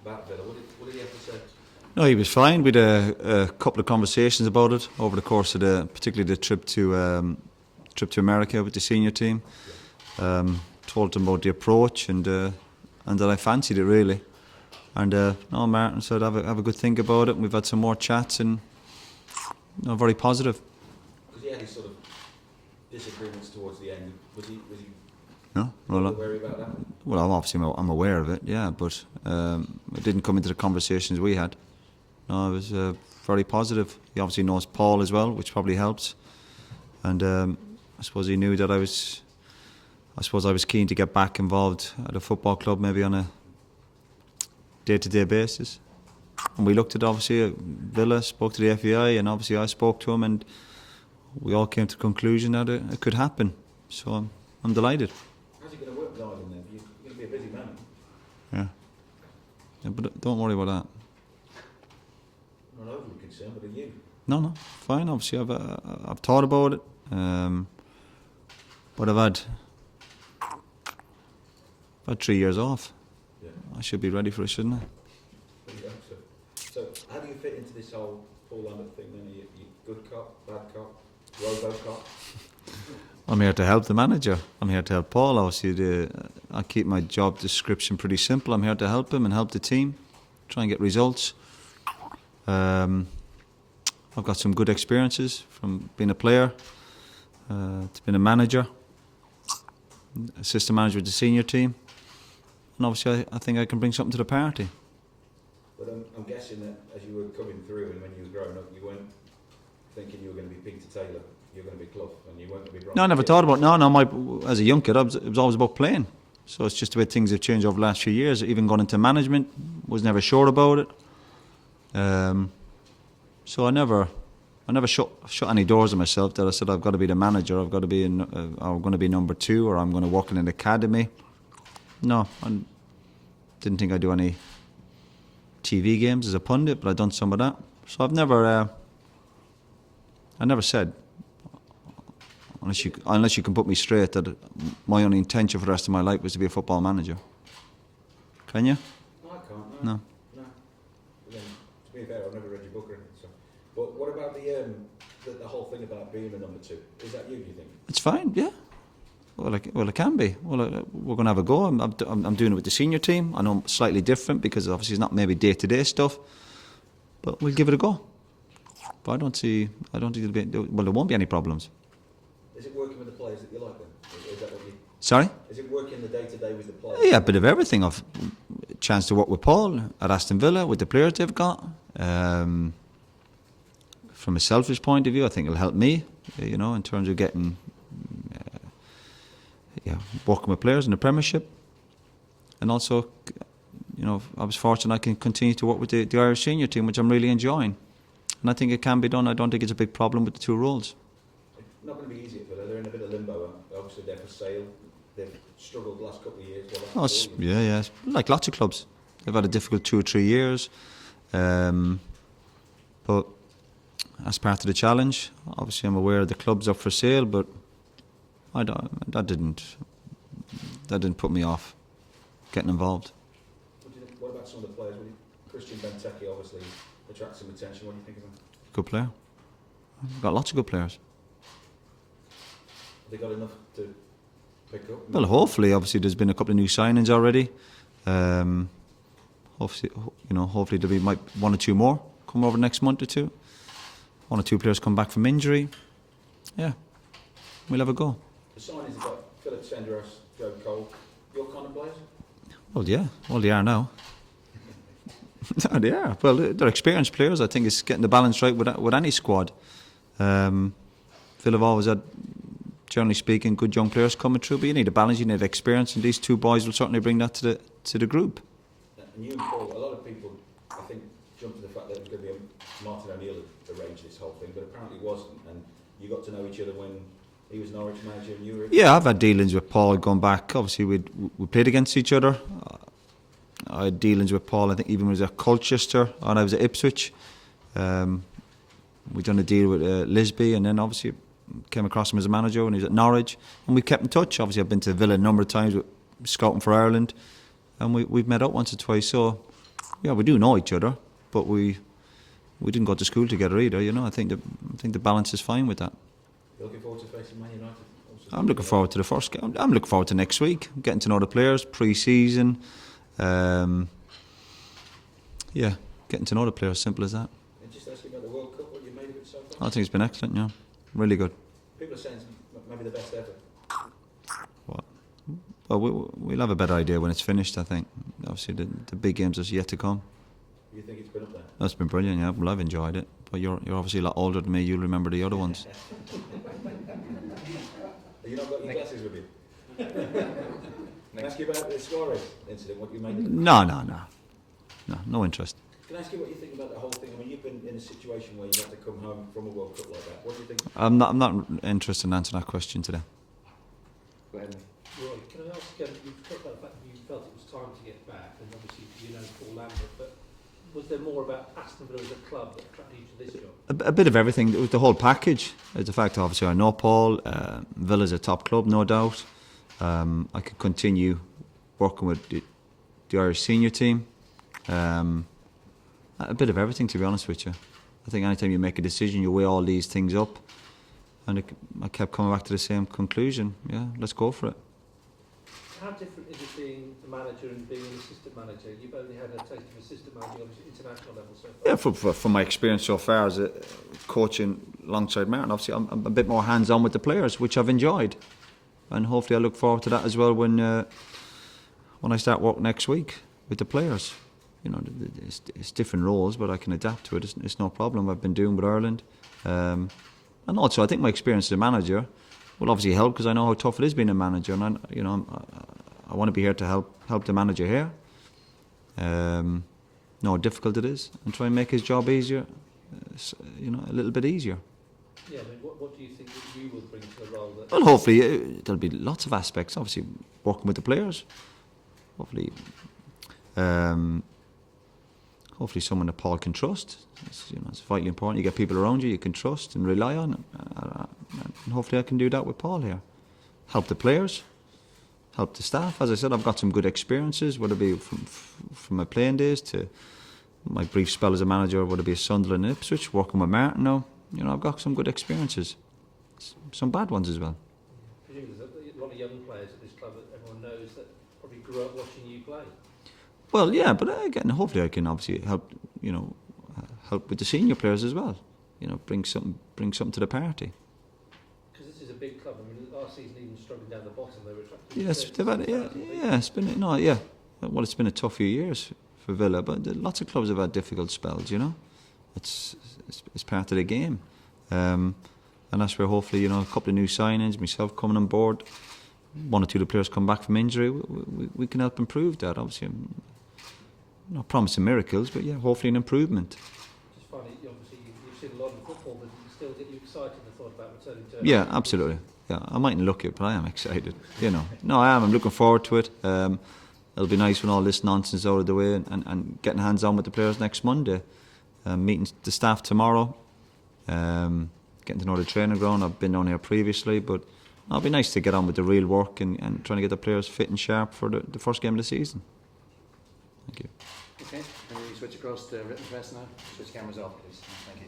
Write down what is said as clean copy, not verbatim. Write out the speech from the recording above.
about Villa? What did he have to say? No, he was fine. We had a couple of conversations about it over the course of particularly the trip to America with the senior team. Told him about the approach and that I fancied it really. And no, Martin said have a good think about it. And we've had some more chats and very positive. Because he had his sort of disagreements towards the end. Was he No, worried about that? Well, obviously I'm aware of it, yeah, but it didn't come into the conversations we had. No, it was very positive. He obviously knows Paul as well, which probably helps. And I suppose he knew that I was keen to get back involved at a football club, maybe on a day-to-day basis. And we looked at obviously Villa, spoke to the FAI, and obviously I spoke to him, and we all came to the conclusion that it could happen. So I'm delighted. How's it going to work with Ireland then? You're going to be a busy man. Yeah, but don't worry about that. I'm not overly concerned, but are you? No, fine. Obviously, I've thought about it, but I've had 3 years off. Yeah. I should be ready for it, shouldn't I? Yeah, so how do you fit into this whole Paul Lambert thing then? Are you good cop, bad cop, robo-cop? I'm here to help the manager. I'm here to help Paul. Obviously, I keep my job description pretty simple. I'm here to help him and help the team, try and get results. I've got some good experiences from being a player to being a manager, assistant manager with the senior team, and obviously I think I can bring something to the party. But I'm guessing that as you were coming through and when you were growing up, you weren't thinking you were going to be Peter Taylor, you were going to be Clough, and you weren't going to be Brian. No, I never thought about. As a young kid, it was always about playing. So it's just the way things have changed over the last few years. Even going into management, was never sure about it. So I never shut any doors on myself that I said I've got to be the manager, I've got to be I'm going to be number 2, or I'm going to work in an academy. No, I didn't think I'd do any TV games as a pundit, but I've done some of that. So I never said, unless you can put me straight, that my only intention for the rest of my life was to be a football manager. Can you? No, I can't. No. Again, to be fair, I've never read your book or anything. So. But what about the whole thing about being the number 2? Is that you, do you think? It's fine, yeah. Well, it can be. Well, we're going to have a go. I'm doing it with the senior team. I know slightly different because obviously it's not maybe day-to-day stuff, but we'll give it a go. But I don't think there won't be any problems. Is it working with the players that you like then? Is that what you... Sorry? Is it working the day-to-day with the players? Yeah, a bit of everything. I've a chance to work with Paul at Aston Villa with the players they've got. From a selfish point of view, I think it'll help me, in terms of getting, working with players in the Premiership. And also, I was fortunate I can continue to work with the Irish senior team, which I'm really enjoying. And I think it can be done. I don't think it's a big problem with the 2 roles. It's not going to be easy for them. They're in a bit of limbo. Obviously, they're for sale. They've struggled the last couple of years. Yeah. Like lots of clubs. They've had a difficult 2 or 3 years. But as part of the challenge, obviously I'm aware the club's up for sale, but that didn't put me off getting involved. What about some of the players? Christian Benteke obviously attracts some attention. What do you think of him? Good player. We've got lots of good players. Have they got enough to pick up? Well, hopefully. Obviously, there's been a couple of new signings already. Hopefully there'll be 1 or 2 more come over the next month or 2. 1 or 2 players come back from injury. Yeah, we'll have a go. The signings have got Philip Senderos, Joe Cole, your kind of players? Well, yeah. Well, they are now. They are. Well, they're experienced players. I think it's getting the balance right with any squad. Phil have always had, generally speaking, good young players coming through, but you need a balance, you need experience, and these 2 boys will certainly bring that to the group. And you and Paul, a lot of people, I think, jumped to the fact that it was going to be Martin O'Neill that arranged this whole thing, but apparently it wasn't, and you got to know each other when he was Norwich manager and you were... Yeah, I've had dealings with Paul going back. Obviously, we played against each other. I had dealings with Paul, I think, even when he was at Colchester and I was at Ipswich. We done a deal with Lisby, and then obviously came across him as a manager when he was at Norwich, and we kept in touch. Obviously, I've been to Villa a number of times with scouting for Ireland, and we've met up once or twice. So Yeah, we do know each other, but we didn't go to school together either. You know, I think the balance is fine with that. You're looking forward to facing Man United? Also, I'm looking forward to the first game. I'm looking forward to next week, getting to know the players, pre-season. Yeah, getting to know the players, simple as that. And just asking about the World Cup, what you made of it so far? I think it's been excellent, yeah. Really good. People are saying it's maybe the best ever. Well, we'll have a better idea when it's finished, I think. Obviously, the big games are yet to come. You think it's been up there? That's been brilliant, yeah. Well, I've enjoyed it. But you're obviously a lot older than me. You'll remember the other ones. Have you not got your glasses with you? Can I ask you about the Suarez incident, what you made of it? No interest. Can I ask you what you think about the whole thing? I mean, you've been in a situation where you have to come home from a World Cup like that. What do you think? I'm not interested in answering that question today. Go ahead. Roy, can I ask, you talked about the fact that you felt it was time to get back, and obviously you know Paul Lambert, but was there more about Aston Villa as a club that attracted you to this job? A bit of everything. It was the whole package. It's the fact, obviously, I know Paul. Villa's a top club, no doubt. I could continue working with the Irish senior team. A bit of everything, to be honest with you. I think anytime you make a decision, you weigh all these things up. And I kept coming back to the same conclusion. Yeah, let's go for it. How different is it being a manager and being an assistant manager? You've only had a taste of assistant manager on international level so far. Yeah, from my experience so far as a coaching alongside Martin, obviously I'm a bit more hands-on with the players, which I've enjoyed. And hopefully I look forward to that as well when I start work next week with the players. You know, it's different roles, but I can adapt to it. It's no problem. I've been doing with Ireland. And also I think my experience as a manager will obviously help because I know how tough it is being a manager, and I want to be here to help the manager here. Know how difficult it is, and try and make his job easier. A little bit easier. Yeah, I mean, what do you think that you will bring to the role? Well, hopefully there'll be lots of aspects. Obviously, working with the players. Hopefully someone that Paul can trust. It's vitally important. You get people around you can trust and rely on. And hopefully I can do that with Paul here. Help the players, help the staff. As I said, I've got some good experiences, whether it be from my playing days to my brief spell as a manager, whether it be Sunderland and Ipswich, working with Martin now. I've got some good experiences. Some bad ones as well. Presumably there's a lot of young players at this club that everyone knows that probably grew up watching you play. Well, yeah, but again, hopefully I can obviously help with the senior players as well. Bring something to the party. Because this is a big club. I mean, last season even struggling down the bottom, they were attracting. Yes, it's been Well, it's been a tough few years for Villa, but lots of clubs have had difficult spells. It's part of the game, and that's where hopefully a couple of new signings, myself coming on board, one or two of the players come back from injury, we can help improve that. Obviously, I'm not promising miracles, but yeah, hopefully an improvement. It's funny, obviously you've seen a lot of football, but it still get you excited the thought about returning to. Yeah, absolutely. Yeah, I mightn't look it, but I am excited. No, I am. I'm looking forward to it. It'll be nice when all this nonsense is out of the way and getting hands on with the players next Monday. Meeting the staff tomorrow. Getting to know the training ground. I've been down here previously, but it'll be nice to get on with the real work and trying to get the players fit and sharp for the first game of the season. Thank you. Okay, can we switch across to written press now? Switch cameras off, please. Thank you.